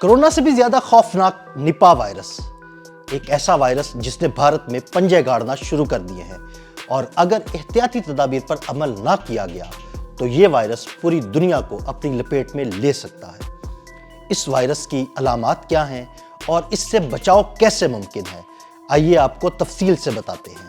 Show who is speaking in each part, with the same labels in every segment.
Speaker 1: Corona سے بھی زیادہ خوفناک نپاہ وائرس، ایک ایسا وائرس جس نے بھارت میں پنجے گاڑنا شروع کر دیے ہیں، اور اگر احتیاطی تدابیر پر عمل نہ کیا گیا تو یہ وائرس پوری دنیا کو اپنی لپیٹ میں لے سکتا ہے۔ اس وائرس کی علامات کیا ہیں اور اس سے بچاؤ کیسے ممکن ہے، آئیے آپ کو تفصیل سے بتاتے ہیں۔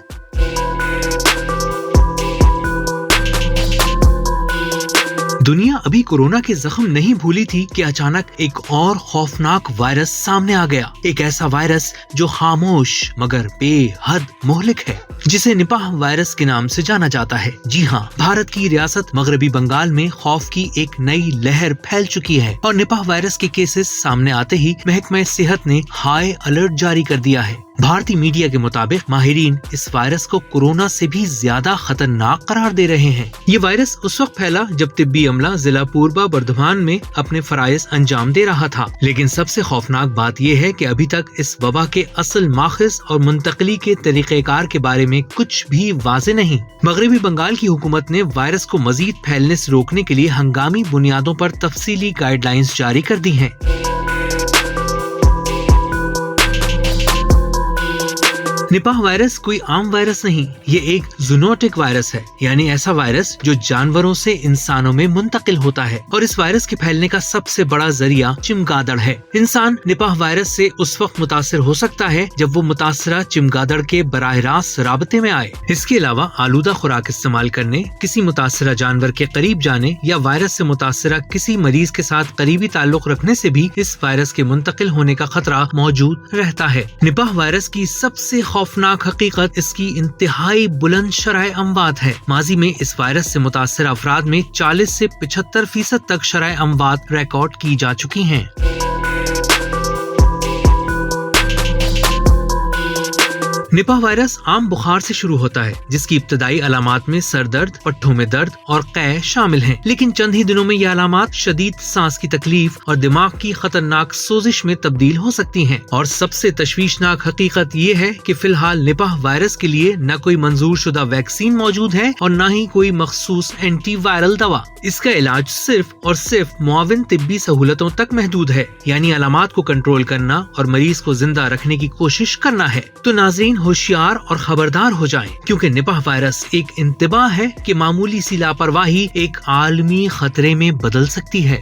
Speaker 2: دنیا ابھی کورونا کے زخم نہیں بھولی تھی کہ اچانک ایک اور خوفناک وائرس سامنے آ گیا، ایک ایسا وائرس جو خاموش مگر بے حد مہلک ہے، جسے نپاہ وائرس کے نام سے جانا جاتا ہے۔ جی ہاں، بھارت کی ریاست مغربی بنگال میں خوف کی ایک نئی لہر پھیل چکی ہے اور نپاہ وائرس کے کیسز سامنے آتے ہی محکمہ صحت نے ہائی الرٹ جاری کر دیا ہے۔ بھارتی میڈیا کے مطابق ماہرین اس وائرس کو کورونا سے بھی زیادہ خطرناک قرار دے رہے ہیں۔ یہ وائرس اس وقت پھیلا جب طبی عملہ ضلع پوربا بردھمان میں اپنے فرائض انجام دے رہا تھا، لیکن سب سے خوفناک بات یہ ہے کہ ابھی تک اس وبا کے اصل ماخذ اور منتقلی کے طریقہ کار کے بارے میں کچھ بھی واضح نہیں۔ مغربی بنگال کی حکومت نے وائرس کو مزید پھیلنے سے روکنے کے لیے ہنگامی بنیادوں پر تفصیلی گائیڈ لائنز جاری کر دی ہیں۔ نپاہ وائرس کوئی عام وائرس نہیں، یہ ایک زونوٹک وائرس ہے، یعنی ایسا وائرس جو جانوروں سے انسانوں میں منتقل ہوتا ہے، اور اس وائرس کے پھیلنے کا سب سے بڑا ذریعہ چمگادڑ ہے۔ انسان نپاہ وائرس سے اس وقت متاثر ہو سکتا ہے جب وہ متاثرہ چمگادڑ کے براہ راست رابطے میں آئے۔ اس کے علاوہ آلودہ خوراک استعمال کرنے، کسی متاثرہ جانور کے قریب جانے یا وائرس سے متاثرہ کسی مریض کے ساتھ قریبی تعلق رکھنے سے بھی اس وائرس کے منتقل ہونے کا خطرہ موجود رہتا ہے۔ نپاہ وائرس کی سب سے خوفناک حقیقت اس کی انتہائی بلند شرح اموات ہے۔ ماضی میں اس وائرس سے متاثرہ افراد میں 40 سے 75% تک شرح اموات ریکارڈ کی جا چکی ہیں۔ نپاہ وائرس عام بخار سے شروع ہوتا ہے، جس کی ابتدائی علامات میں سر درد، پٹھوں میں درد اور قے شامل ہیں، لیکن چند ہی دنوں میں یہ علامات شدید سانس کی تکلیف اور دماغ کی خطرناک سوزش میں تبدیل ہو سکتی ہیں۔ اور سب سے تشویشناک حقیقت یہ ہے کہ فی الحال نپاہ وائرس کے لیے نہ کوئی منظور شدہ ویکسین موجود ہے اور نہ ہی کوئی مخصوص اینٹی وائرل دوا۔ اس کا علاج صرف اور صرف معاون طبی سہولتوں تک محدود ہے، یعنی علامات کو کنٹرول کرنا اور مریض کو زندہ رکھنے کی کوشش کرنا ہے۔ تو ناظرین، ہوشیار اور خبردار ہو جائیں، کیونکہ نپاہ وائرس ایک انتباہ ہے کہ معمولی سی لاپرواہی ایک عالمی خطرے میں بدل سکتی ہے۔